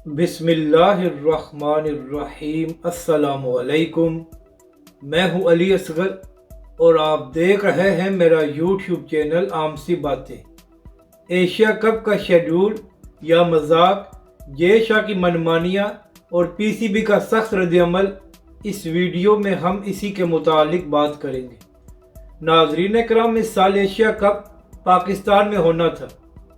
بسم اللہ الرحمن الرحیم۔ السلام علیکم، میں ہوں علی اصغر اور آپ دیکھ رہے ہیں میرا یوٹیوب چینل عام سی باتیں۔ ایشیا کپ کا شیڈول یا مذاق، جے شاہ کی منمانیاں اور پی سی بی کا سخت رد عمل، اس ویڈیو میں ہم اسی کے متعلق بات کریں گے۔ ناظرین کرام، اس سال ایشیا کپ پاکستان میں ہونا تھا،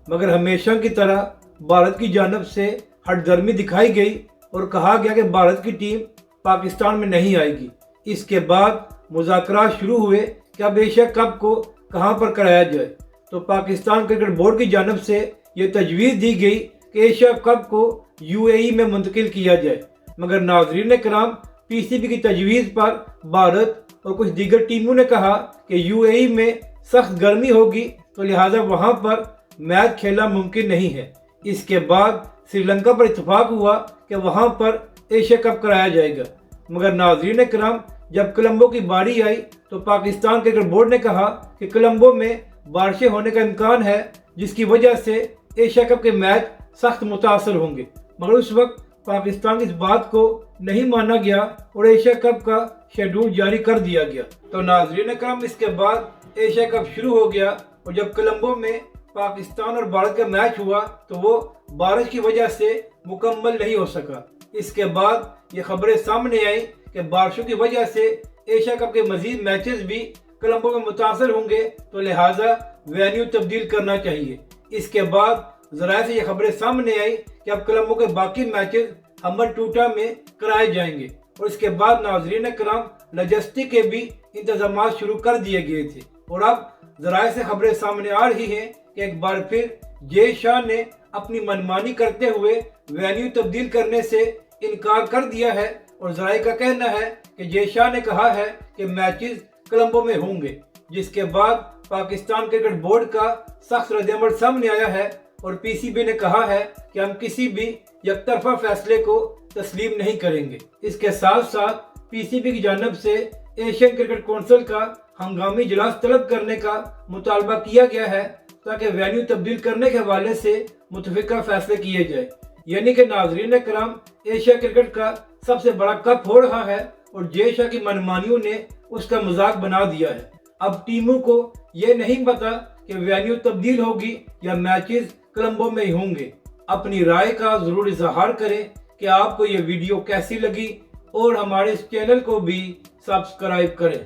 مگر ہمیشہ کی طرح بھارت کی جانب سے ہٹ درمی دکھائی گئی اور کہا گیا کہ بھارت کی ٹیم پاکستان میں نہیں آئے گی۔ اس کے بعد مذاکرات شروع ہوئے کہ اب ایشیا کپ کو کہاں پر کرایا جائے، تو پاکستان کرکٹ بورڈ کی جانب سے یہ تجویز دی گئی کہ ایشیا کپ کو یو اے ای میں منتقل کیا جائے، مگر ناظرین کرام، پی سی بی کی تجویز پر بھارت اور کچھ دیگر ٹیموں نے کہا کہ یو اے ای میں سخت گرمی ہوگی، تو لہٰذا وہاں پر میچ کھیلنا ممکن نہیں ہے۔ اس کے بعد سری لنکا پر اتفاق ہوا کہ وہاں پر ایشیا کپ کرایا جائے گا، مگر ناظرین کرام، جب کولمبو کی باری آئی تو پاکستان کرکٹ بورڈ نے کہا کہ کولمبو میں بارشیں ہونے کا امکان ہے، جس کی وجہ سے ایشیا کپ کے میچ سخت متاثر ہوں گے، مگر اس وقت پاکستان کی اس بات کو نہیں مانا گیا اور ایشیا کپ کا شیڈول جاری کر دیا گیا۔ تو ناظرین کرام، اس کے بعد ایشیا کپ شروع ہو گیا اور جب کولمبو میں پاکستان اور بھارت کا میچ ہوا تو وہ بارش کی وجہ سے مکمل نہیں ہو سکا۔ اس کے بعد یہ خبریں سامنے آئیں کہ بارشوں کی وجہ سے ایشیا کپ کے مزید میچز بھی کولمبو میں متاثر ہوں گے، تو لہٰذا وینیو تبدیل کرنا چاہیے۔ اس کے بعد ذرائع سے یہ خبریں سامنے آئی کہ اب کولمبو کے باقی میچز ہمبن ٹوٹا میں کرائے جائیں گے، اور اس کے بعد ناظرین کرام، لاجسٹک کے بھی انتظامات شروع کر دیے گئے تھے، اور اب ذرائع سے خبریں سامنے آ رہی ہیں کہ ایک بار پھر جے شاہ نے اپنی منمانی کرتے ہوئے وینیو تبدیل کرنے سے انکار کر دیا ہے، اور ذرائع کا کہنا ہے کہ جے شاہ نے کہا ہے کہ میچز کولمبو میں ہوں گے، جس کے بعد پاکستان کرکٹ بورڈ کا سخت رد عمل سامنے آیا ہے، اور پی سی بی نے کہا ہے کہ ہم کسی بھی یک طرفہ فیصلے کو تسلیم نہیں کریں گے۔ اس کے ساتھ ساتھ پی سی بی کی جانب سے ایشین کرکٹ کونسل کا ہنگامی اجلاس طلب کرنے کا مطالبہ کیا گیا ہے، تاکہ وینیو تبدیل کرنے کے حوالے سے متفقہ فیصلے کیے جائے۔ یعنی کہ ناظرین کرام، ایشیا کرکٹ کا سب سے بڑا کپ ہو رہا ہے اور جے شاہ کی منمانیوں نے اس کا مذاق بنا دیا ہے۔ اب ٹیموں کو یہ نہیں پتا کہ وینیو تبدیل ہوگی یا میچز کولمبو میں ہی ہوں گے۔ اپنی رائے کا ضرور اظہار کریں کہ آپ کو یہ ویڈیو کیسی لگی، اور ہمارے اس چینل کو بھی سبسکرائب کریں۔